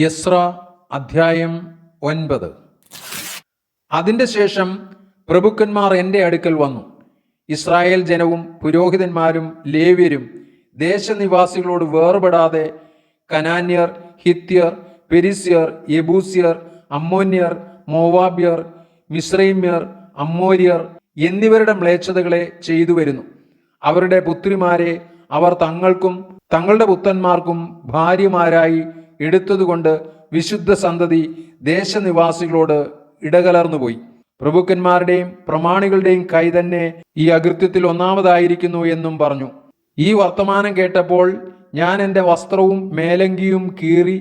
യെസ്രാ അധ്യായം 9. അതിൻ്റെ ശേഷം പ്രഭുക്കന്മാർ എൻ്റെ അടുക്കൽ വന്നു. ഇസ്രായേൽ ജനവും പുരോഹിതന്മാരും ലേവ്യരും ദേശനിവാസികളോട് വേർപെടാതെ കനാന്യർ, ഹിത്യർ, പെരിസ്യർ, യെബൂസ്യർ, അമ്മോന്യർ, മോവാബ്യർ, മിസ്രൈമ്യർ, അമ്മോര്യർ എന്നിവരുടെ മ്ലേച്ഛതകളെ ചെയ്തു വരുന്നു. അവരുടെ പുത്രിമാരെ അവർ തങ്ങൾക്കും തങ്ങളുടെ പുത്രന്മാർക്കും ഭാര്യമാരായി എടുത്തതുകൊണ്ട് വിശുദ്ധ സന്തതി ദേശനിവാസികളോട് ഇടകലർന്നുപോയി. പ്രഭുക്കന്മാരുടെയും പ്രമാണികളുടെയും കൈ തന്നെ ഈ അകൃത്യത്തിൽ ഒന്നാമതായിരിക്കുന്നു എന്നും പറഞ്ഞു. ഈ വർത്തമാനം കേട്ടപ്പോൾ ഞാൻ എൻ്റെ വസ്ത്രവും മേലങ്കിയും കീറി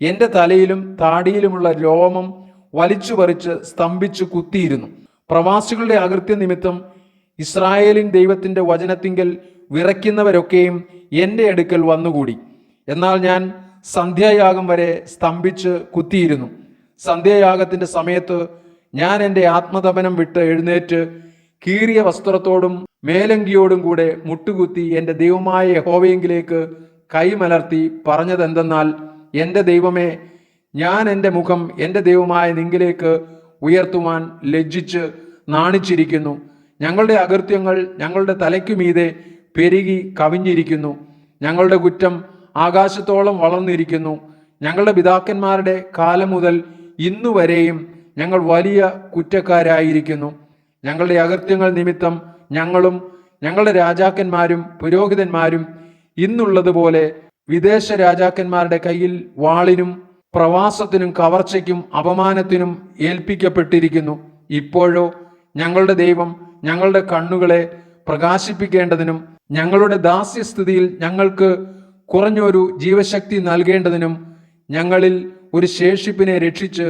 എൻ്റെ തലയിലും താടിയിലുമുള്ള രോമം വലിച്ചു പറിച്ച് സ്തംഭിച്ചു കുത്തിയിരുന്നു. പ്രവാസികളുടെ അകൃത്യ നിമിത്തം ഇസ്രായേലിൻ ദൈവത്തിൻ്റെ വചനത്തിങ്കൽ വിറയ്ക്കുന്നവരൊക്കെയും എൻ്റെ അടുക്കൽ വന്നുകൂടി. എന്നാൽ ഞാൻ സന്ധ്യായാഗം വരെ സ്തംഭിച്ച് കുത്തിയിരുന്നു. സന്ധ്യായാഗത്തിൻ്റെ സമയത്ത് ഞാൻ എൻ്റെ ആത്മതപനം വിട്ട് എഴുന്നേറ്റ് കീറിയ വസ്ത്രത്തോടും മേലങ്കിയോടും കൂടെ മുട്ടുകുത്തി എൻ്റെ ദൈവമായ യഹോവയെങ്കിലേക്ക് കൈമലർത്തി പറഞ്ഞതെന്തെന്നാൽ, എൻ്റെ ദൈവമേ, ഞാൻ എൻ്റെ മുഖം എൻ്റെ ദൈവമായ നിങ്കിലേക്ക് ഉയർത്തുവാൻ ലജ്ജിച്ച് നാണിച്ചിരിക്കുന്നു. ഞങ്ങളുടെ അകൃത്യങ്ങൾ ഞങ്ങളുടെ തലയ്ക്കുമീതെ പെരുകി കവിഞ്ഞിരിക്കുന്നു. ഞങ്ങളുടെ കുറ്റം ആകാശത്തോളം വളർന്നിരിക്കുന്നു. ഞങ്ങളുടെ പിതാക്കന്മാരുടെ കാലം മുതൽ ഇന്നുവരെയും ഞങ്ങൾ വലിയ കുറ്റക്കാരായിരിക്കുന്നു. ഞങ്ങളുടെ അകൃത്യങ്ങൾ നിമിത്തം ഞങ്ങളും ഞങ്ങളുടെ രാജാക്കന്മാരും പുരോഹിതന്മാരും ഇന്നുള്ളതുപോലെ വിദേശ രാജാക്കന്മാരുടെ കയ്യിൽ വാളിനും പ്രവാസത്തിനും കവർച്ചയ്ക്കും അപമാനത്തിനും ഏൽപ്പിക്കപ്പെട്ടിരിക്കുന്നു. ഇപ്പോഴോ ഞങ്ങളുടെ ദൈവം ഞങ്ങളുടെ കണ്ണുകളെ പ്രകാശിപ്പിക്കേണ്ടതിനും ഞങ്ങളുടെ ദാസ്യസ്ഥിതിയിൽ ഞങ്ങൾക്ക് കുറഞ്ഞൊരു ജീവശക്തി നൽകേണ്ടതിനും ഞങ്ങളിൽ ഒരു ശേഷിപ്പിനെ രക്ഷിച്ച്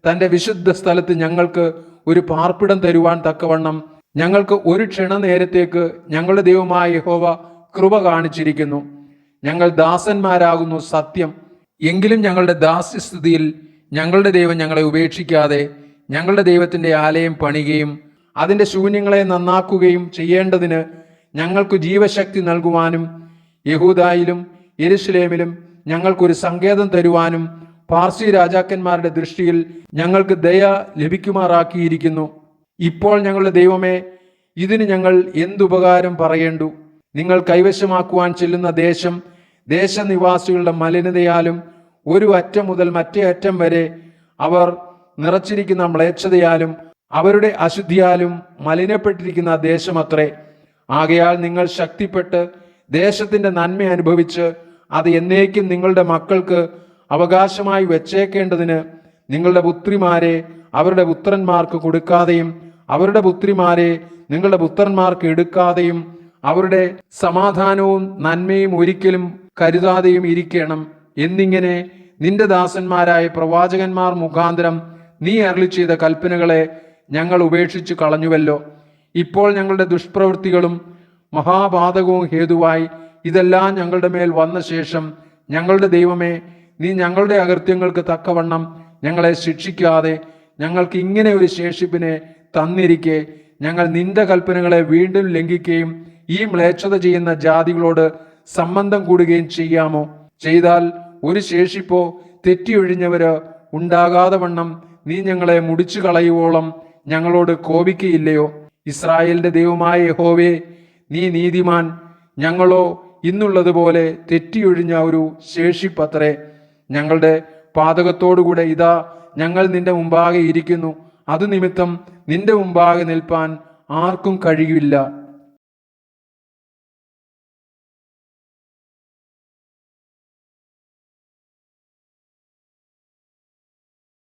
തൻ്റെ വിശുദ്ധ സ്ഥലത്ത് ഞങ്ങൾക്ക് ഒരു പാർപ്പിടം തരുവാൻ തക്കവണ്ണം ഞങ്ങൾക്ക് ഒരു ക്ഷണനേരത്തേക്ക് ഞങ്ങളുടെ ദൈവമായ യഹോവ കൃപ കാണിച്ചിരിക്കുന്നു. ഞങ്ങൾ ദാസന്മാരാകുന്നു സത്യം. എങ്കിലും ഞങ്ങളുടെ ദാസ്യസ്ഥിതിയിൽ ഞങ്ങളുടെ ദൈവം ഞങ്ങളെ ഉപേക്ഷിക്കാതെ ഞങ്ങളുടെ ദൈവത്തിൻ്റെ ആലയം പണിയുകയും അതിൻ്റെ ശൂന്യങ്ങളെ നന്നാക്കുകയും ചെയ്യേണ്ടതിന് ഞങ്ങൾക്ക് ജീവശക്തി നൽകുവാനും യഹൂദായിലും യെരുശലേമിലും ഞങ്ങൾക്കൊരു സങ്കേതം തരുവാനും പാർസി രാജാക്കന്മാരുടെ ദൃഷ്ടിയിൽ ഞങ്ങൾക്ക് ദയ ലഭിക്കുമാറാക്കിയിരിക്കുന്നു. ഇപ്പോൾ ഞങ്ങളുടെ ദൈവമേ, ഇതിന് ഞങ്ങൾ എന്തുപകാരം പറയേണ്ടു? നിങ്ങൾ കൈവശമാക്കുവാൻ ചെല്ലുന്ന ദേശം ദേശനിവാസികളുടെ മലിനതയാലും ഒരു അറ്റം മുതൽ മറ്റേ അറ്റം വരെ അവർ നിറച്ചിരിക്കുന്ന മ്ലേച്ഛതയാലും അവരുടെ അശുദ്ധിയാലും മലിനപ്പെട്ടിരിക്കുന്ന ദേശമത്രേ. ആകയാൽ നിങ്ങൾ ശക്തിപ്പെട്ട് ദേശത്തിന്റെ നന്മ അനുഭവിച്ച് അത് എന്നേക്കും നിങ്ങളുടെ മക്കൾക്ക് അവകാശമായി വെച്ചേക്കേണ്ടതിന് നിങ്ങളുടെ പുത്രിമാരെ അവരുടെ പുത്രന്മാർക്ക് കൊടുക്കാതെയും അവരുടെ പുത്രിമാരെ നിങ്ങളുടെ പുത്രന്മാർക്ക് എടുക്കാതെയും അവരുടെ സമാധാനവും നന്മയും ഒരിക്കലും കരുതാതെയും ഇരിക്കണം എന്നിങ്ങനെ നിന്റെ ദാസന്മാരായ പ്രവാചകന്മാർ മുഖാന്തരം നീ അരുളി ചെയ്ത കൽപ്പനകളെ ഞങ്ങൾ ഉപേക്ഷിച്ചു കളഞ്ഞുവല്ലോ. ഇപ്പോൾ ഞങ്ങളുടെ ദുഷ്പ്രവൃത്തികളും മഹാപാതകവും ഹേതുവായി ഇതെല്ലാം ഞങ്ങളുടെ മേൽ വന്ന ശേഷം ഞങ്ങളുടെ ദൈവമേ, നീ ഞങ്ങളുടെ അകൃത്യങ്ങൾക്ക് തക്കവണ്ണം ഞങ്ങളെ ശിക്ഷിക്കാതെ ഞങ്ങൾക്ക് ഇങ്ങനെ ഒരു ശേഷിപ്പിനെ തന്നിരിക്കെ ഞങ്ങൾ നിന്റെ കൽപ്പനകളെ വീണ്ടും ലംഘിക്കുകയും ഈ മ്ലേച്ഛത ചെയ്യുന്ന ജാതികളോട് സംബന്ധം കൂടുകയും ചെയ്യാമോ? ചെയ്താൽ ഒരു ശേഷിപ്പോ തെറ്റിയൊഴിഞ്ഞവര് ഉണ്ടാകാതെ വണ്ണം നീ ഞങ്ങളെ മുടിച്ചു കളയുവോളം ഞങ്ങളോട് കോപിക്കയില്ലയോ? ഇസ്രായേലിന്റെ ദൈവമായ യഹോവേ, നീ നീതിമാൻ. ഞങ്ങളോ ഇന്നുള്ളതുപോലെ തെറ്റിയൊഴിഞ്ഞ ഒരു ശേഷിപ്പത്രേ. ഞങ്ങളുടെ പാതകത്തോടുകൂടെ ഇതാ ഞങ്ങൾ നിന്റെ മുമ്പാകെ ഇരിക്കുന്നു. അത് നിമിത്തം നിന്റെ മുമ്പാകെ നിൽപ്പാൻ ആർക്കും കഴിയില്ല.